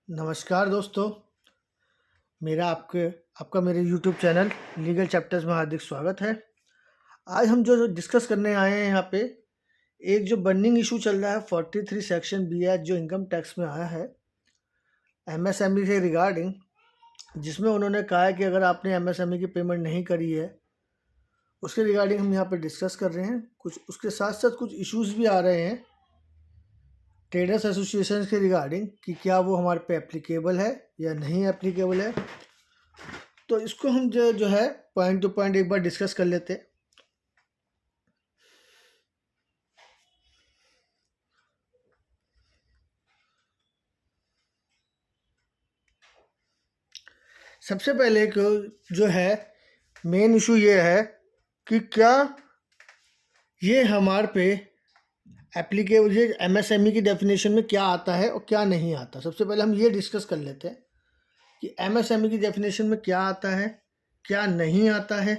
नमस्कार दोस्तों, मेरा आपका मेरे यूट्यूब चैनल लीगल चैप्टर्स में हार्दिक स्वागत है। आज हम जो डिस्कस करने आए हैं यहाँ पे, एक जो बर्निंग इशू चल रहा है 43 सेक्शन बी एच जो इनकम टैक्स में आया है एमएसएमई से रिगार्डिंग, जिसमें उन्होंने कहा है कि अगर आपने एमएसएमई की पेमेंट नहीं करी है, उसके रिगार्डिंग हम यहाँ पे डिस्कस कर रहे हैं। कुछ उसके साथ साथ कुछ इश्यूज़ भी आ रहे हैं ट्रेडर्स एसोसिएशन के रिगार्डिंग कि क्या वो हमारे पे एप्लीकेबल है या नहीं एप्लीकेबल है। तो इसको हम जो है पॉइंट टू पॉइंट एक बार डिस्कस कर लेते हैं। सबसे पहले जो है मेन इशू ये है कि क्या ये हमारे पे एप्लीकेबल, ये एमएसएमई की डेफिनेशन में क्या आता है और क्या नहीं आता। सबसे पहले हम ये डिस्कस कर लेते हैं कि एमएसएमई की डेफिनेशन में क्या आता है, क्या नहीं आता है।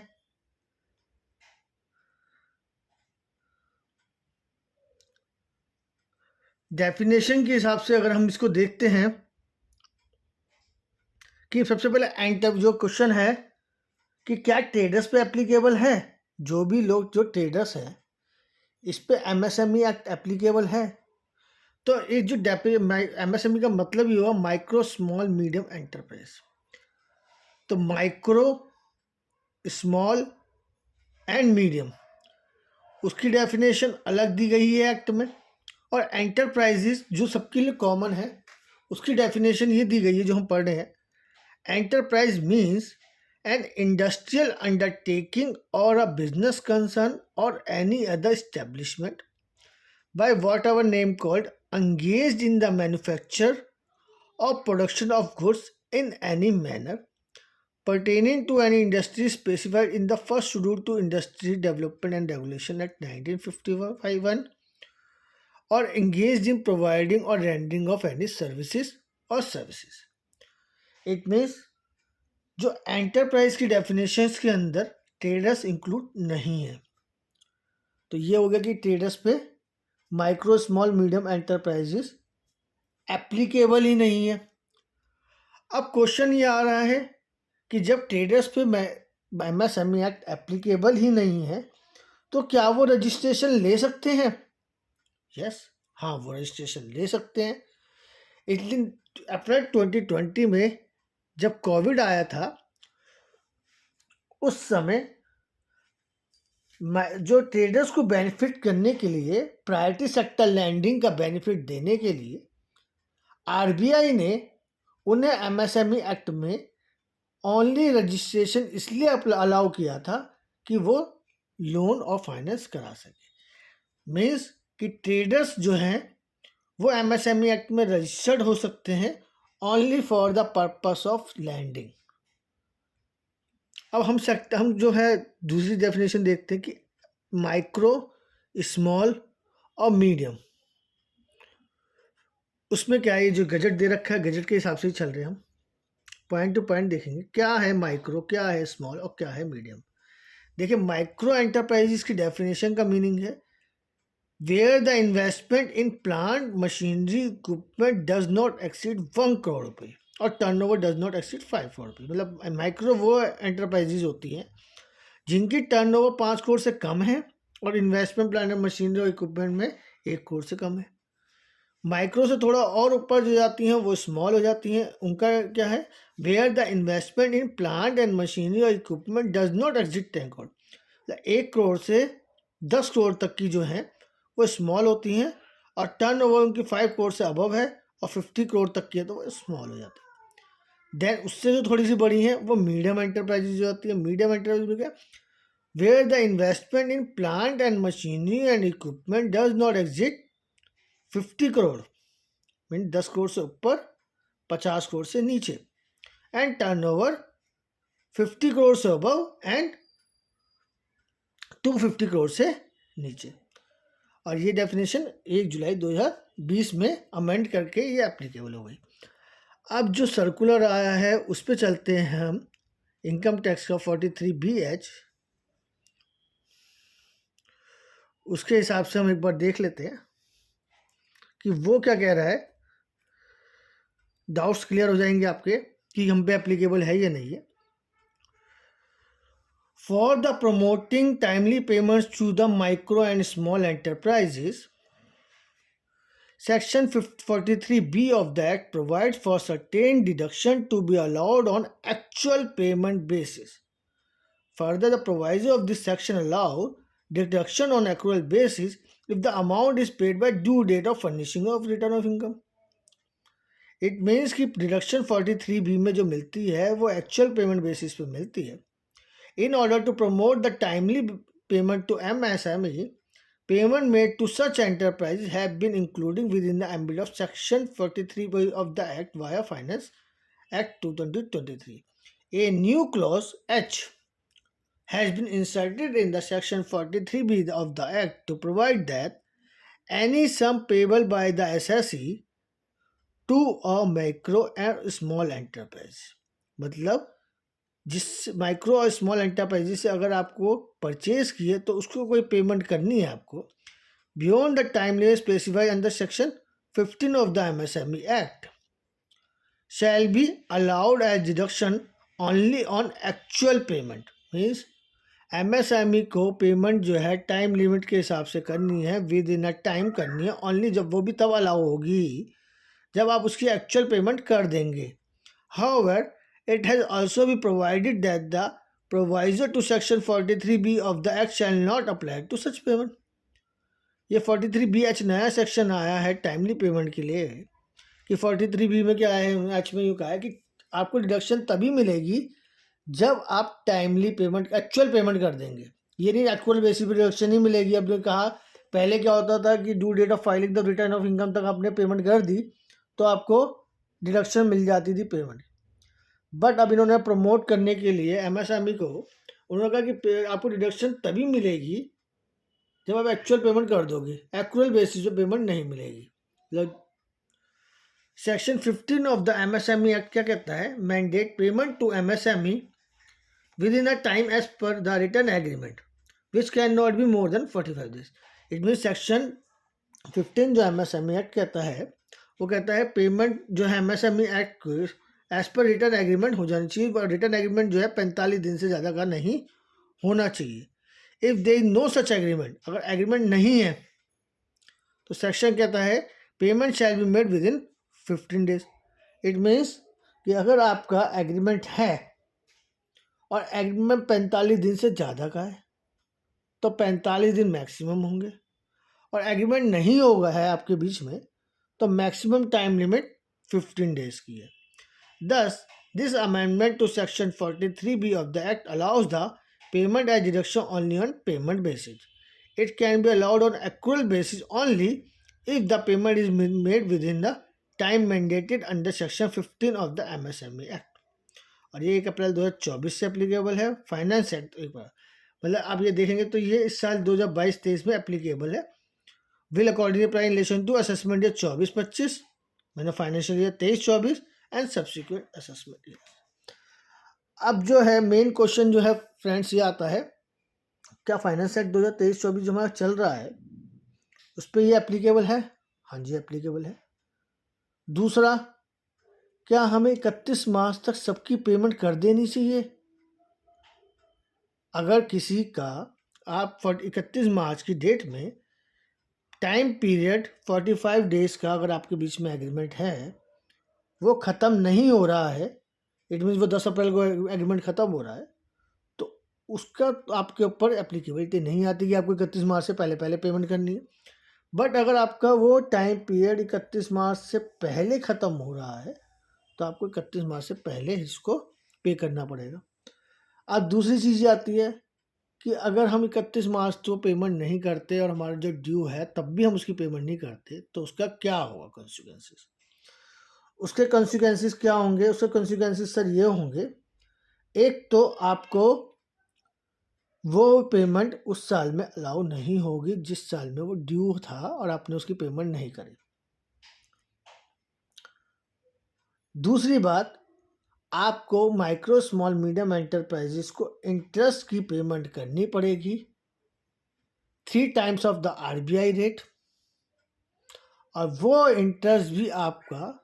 डेफिनेशन के हिसाब से अगर हम इसको देखते हैं कि सबसे पहले एंड तक जो क्वेश्चन है कि क्या ट्रेडर्स पे एप्लीकेबल है, जो भी लोग जो ट्रेडर्स हैं इस पे एमएसएमई एक्ट एप्लीकेबल है। तो एक जो एमएसएमई का मतलब ही हुआ माइक्रो स्मॉल मीडियम एंटरप्राइज। तो माइक्रो, स्मॉल एंड मीडियम, उसकी डेफिनेशन अलग दी गई है एक्ट में। और एंटरप्राइजेस जो सबके लिए कॉमन है, उसकी डेफिनेशन ये दी गई है जो हम पढ़ रहे हैं। Enterprise means an industrial undertaking और अ बिजनेस कंसर्न और any other establishment by whatever name called engaged in the manufacture or production of goods in any manner pertaining to any industry specified in the first schedule to Industry Development and Regulation Act 1951 or engaged in providing or rendering of any services or services. It means जो enterprise की definitions के अंदर traders include नहीं है। तो ये हो गया कि ट्रेडर्स पे micro small medium enterprises applicable ही नहीं है। अब क्वेश्चन ये आ रहा है कि जब ट्रेडर्स पे एमएसएमई एक्ट एप्लीकेबल ही नहीं है तो क्या वो रजिस्ट्रेशन ले सकते हैं? यस, हाँ, वो रजिस्ट्रेशन ले सकते हैं। इसलिए अप्रैल 2020 में जब कोविड आया था, उस समय जो ट्रेडर्स को बेनिफिट करने के लिए, प्रायोरिटी सेक्टर लैंडिंग का बेनिफिट देने के लिए आरबीआई ने उन्हें एमएसएमई एक्ट में ओनली रजिस्ट्रेशन इसलिए अलाउ किया था कि वो लोन और फाइनेंस करा सके। मीन्स कि ट्रेडर्स जो हैं वो एमएसएमई एक्ट में रजिस्टर्ड हो सकते हैं only for the purpose of lending. अब हम जो है दूसरी डेफिनेशन देखते हैं कि माइक्रो, स्मॉल और मीडियम, उसमें क्या है, ये जो गजट दे रखा है गजट के हिसाब से ही चल रहे हैं हम। पॉइंट टू पॉइंट देखेंगे क्या है माइक्रो, क्या है स्मॉल और क्या है मीडियम। देखिए, माइक्रो एंटरप्राइजेस की डेफिनेशन का मीनिंग है where the investment in plant machinery equipment does not exceed 1 crore रुपये और turnover does not exceed 5 crore रुपये। मतलब माइक्रो वो एंटरप्राइजेज होती हैं जिनकी टर्नओवर 5 करोड़ से कम है और इन्वेस्टमेंट प्लांट मशीनरी और इक्विपमेंट में 1 करोड़ से कम है। माइक्रो से थोड़ा और ऊपर जो जाती हैं वो स्मॉल हो जाती हैं। उनका क्या है, where the investment in plant and machinery और equipment does not exceed 10 crore. 1 crore से 10 करोड़ तक की जो हैं वो स्मॉल होती हैं और टर्न ओवर उनकी 5 करोड़ से अबव है और 50 करोड़ तक की है तो वो स्मॉल हो जाती है। देन उससे जो थोड़ी सी बड़ी हैं वो मीडियम एंटरप्राइजेज जो होती है। मीडियम एंटरप्राइज में क्या, where the investment in plant and machinery and equipment does not exceed 50 crore, mean 10 crore से ऊपर, 50 करोड़ से नीचे, एंड टर्नओवर 50 करोड़ से अबव एंड 250 करोड़ से नीचे। और ये डेफिनेशन 1 जुलाई 2020 में अमेंड करके ये एप्लीकेबल हो गई। अब जो सर्कुलर आया है उस पर चलते हैं हम। इनकम टैक्स का 43BH, उसके हिसाब से हम एक बार देख लेते हैं कि वो क्या कह रहा है। डाउट्स क्लियर हो जाएंगे आपके कि हम पे एप्लीकेबल है या नहीं है. For the promoting timely payments to the micro and small enterprises, Section 43B of the Act provides for certain deduction to be allowed on actual payment basis. Further, the proviso of this section allow deduction on accrual basis if the amount is paid by due date of furnishing of return of income. It means कि deduction 43B में जो मिलती है वो actual payment basis पे मिलती है. In order to promote the timely payment to MSME, payment made to such enterprises have been included within the ambit of Section 43 of the Act via Finance Act 2023. A new clause H has been inserted in the Section 43B of the Act to provide that any sum payable by the SSE to a micro and small enterprise, मतलब जिस micro और small enterprises से अगर आपको purchase किए तो उसको कोई पेमेंट करनी है आपको beyond the time limit specified under section 15 of the MSME act shall be allowed as deduction only on actual payment. Means MSME को पेमेंट जो है टाइम लिमिट के हिसाब से करनी है, विद इन अ टाइम करनी है ओनली, जब वो भी तब अलाउ होगी जब आप उसकी एक्चुअल पेमेंट कर देंगे. However, it has also been provided that the proviso to Section 43B of the Act shall not apply to such payment. ये 43BH नया सेक्शन आया है टाइमली पेमेंट के लिए कि 43B में क्या है, एच में यूँ कहा है कि आपको डिडक्शन तभी मिलेगी जब आप टाइमली पेमेंट एक्चुअल पेमेंट कर देंगे. ये नहीं एक्चुअल बेसिस पे डिडक्शन ही मिलेगी. अब जो कहा पहले क्या होता था कि due date of filing the return of income तक आपने पेमेंट कर दी तो आपको डिडक्शन मिल जाती थी पेमेंट. बट अब इन्होंने प्रमोट करने के लिए MSME को उन्होंने कहा कि आपको डिडक्शन तभी मिलेगी जब आप एक्चुअल पेमेंट कर दोगे, एक्चुअल बेसिस पे पेमेंट नहीं मिलेगी. Section 15 of the MSME act क्या कहता है? Mandate payment to MSME within a time as per the written agreement which can not be more than 45 days. It mean section 15 जो MSME act कहता है वो कहता है पेमेंट जो है MSME एक्ट को एज पर रिटर्न एग्रीमेंट हो जानी चाहिए. और रिटर्न एग्रीमेंट जो है 45 दिन से ज़्यादा का नहीं होना चाहिए. If there is no such agreement, अगर एग्रीमेंट नहीं है तो सेक्शन कहता है payment shall be made within 15 days. It means कि अगर आपका एग्रीमेंट है और एग्रीमेंट 45 दिन से ज़्यादा का है तो 45 दिन मैक्सिमम होंगे, और एग्रीमेंट नहीं होगा है आपके बीच में तो मैक्सिमम टाइम लिमिट 15 डेज की है. Thus, this amendment to Section 43B of the Act allows the payment as deduction only on payment basis. It can be allowed on accrual basis only if the payment is made within the time mandated under Section 15 of the MSME Act. और ये 1 अप्रैल 2024 से applicable है. Finance act एक बार मतलब आप ये देखेंगे तो ये इस साल 2022-23 में एप्लीकेबल है. Will accordingly apply in relation to assessment year 24-25 मतलब financial year 23-24 and subsequent assessment year. अब जो है मेन क्वेश्चन जो है फ्रेंड्स ये आता है, क्या फाइनेंस एक्ट 2023-24 जो हमारा चल रहा है उस पर ये एप्लीकेबल है? हाँ जी एप्लीकेबल है. दूसरा, क्या हमें 31 मार्च तक सबकी पेमेंट कर देनी चाहिए? अगर किसी का आप 31 मार्च की डेट में टाइम पीरियड 45 डेज का अगर आपके बीच में एग्रीमेंट है वो ख़त्म नहीं हो रहा है, इट मीन्स वो 10 अप्रैल को एग्रीमेंट ख़त्म हो रहा है, तो उसका तो आपके ऊपर एप्लीकेबिलिटी नहीं आती कि आपको 31 मार्च से पहले पहले पेमेंट करनी है. बट अगर आपका वो टाइम पीरियड 31 मार्च से पहले ख़त्म हो रहा है तो आपको 31 मार्च से पहले इसको पे करना पड़ेगा. अब दूसरी चीज़ आती है कि अगर हम 31 मार्च तो पेमेंट नहीं करते और हमारा जो ड्यू है तब भी हम उसकी पेमेंट नहीं करते तो उसका क्या होगा कॉन्सिक्वेंसेस? उसके कॉन्सिक्वेंसेस क्या होंगे? उसके कॉन्सिक्वेंसेस सर ये होंगे, एक तो आपको वो पेमेंट उस साल में अलाउ नहीं होगी जिस साल में वो ड्यू था और आपने उसकी पेमेंट नहीं करी. दूसरी बात, आपको माइक्रो स्मॉल मीडियम एंटरप्राइजेस को इंटरेस्ट की पेमेंट करनी पड़ेगी 3 times of the RBI rate, और वो इंटरेस्ट भी आपका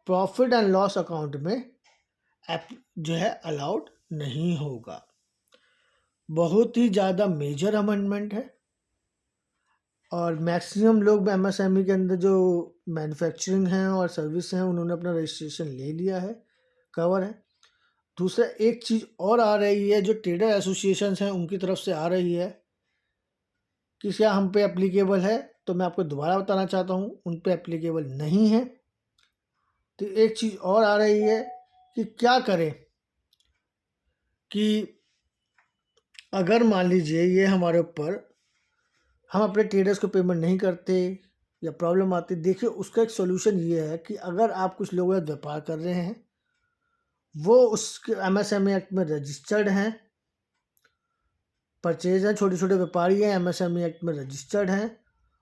प्रॉफिट एंड लॉस अकाउंट में जो है अलाउड नहीं होगा। बहुत ही ज़्यादा मेजर अमेंडमेंट है और मैक्सिमम लोग एमएसएमई के अंदर जो मैन्युफैक्चरिंग है और सर्विस हैं उन्होंने अपना रजिस्ट्रेशन ले लिया है, कवर है। दूसरा एक चीज़ और आ रही है जो ट्रेडर एसोसिएशंस हैं उनकी तरफ से आ रही है कि क्या हम पे एप्लीकेबल है, तो मैं आपको दोबारा बताना चाहता हूँ उन पे एप्लीकेबल नहीं है। तो एक चीज़ और आ रही है कि क्या करें कि अगर मान लीजिए ये हमारे ऊपर हम अपने ट्रेडर्स को पेमेंट नहीं करते या प्रॉब्लम आती, देखिए उसका एक सॉल्यूशन ये है कि अगर आप कुछ लोगों के साथ व्यापार कर रहे हैं, वो उसके एमएसएमई एक्ट में रजिस्टर्ड हैं, परचेज हैं, छोटे छोटे व्यापारी हैं, एमएसएमई एक्ट में रजिस्टर्ड हैं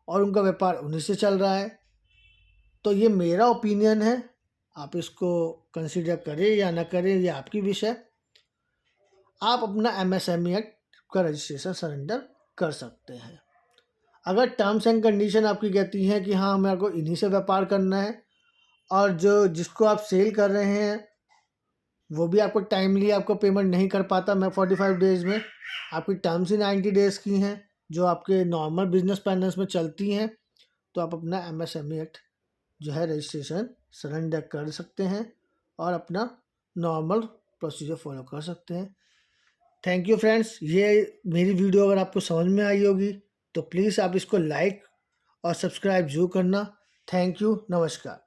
और उनका व्यापार उन्हीं से चल रहा है, तो ये मेरा ओपिनियन है, आप इसको कंसिडर करें या ना करें ये आपकी विषय है। आप अपना एमएसएमई एक्ट का रजिस्ट्रेशन सरेंडर कर सकते हैं। अगर टर्म्स एंड कंडीशन आपकी कहती हैं कि हाँ हमारे को इन्हीं से व्यापार करना है और जो जिसको आप सेल कर रहे हैं वो भी आपको टाइमली आपको पेमेंट नहीं कर पाता मैं 45 डेज़ में, आपकी टर्म्स ही 90 डेज़ की हैं जो आपके नॉर्मल बिजनेस पैटर्न्स में चलती हैं, तो आप अपना एमएसएमई एक्ट जो है रजिस्ट्रेशन सरेंडर कर सकते हैं और अपना नॉर्मल प्रोसीजर फॉलो कर सकते हैं। थैंक यू फ्रेंड्स, ये मेरी वीडियो अगर आपको समझ में आई होगी तो प्लीज़ आप इसको लाइक और सब्सक्राइब जरूर करना। थैंक यू, नमस्कार।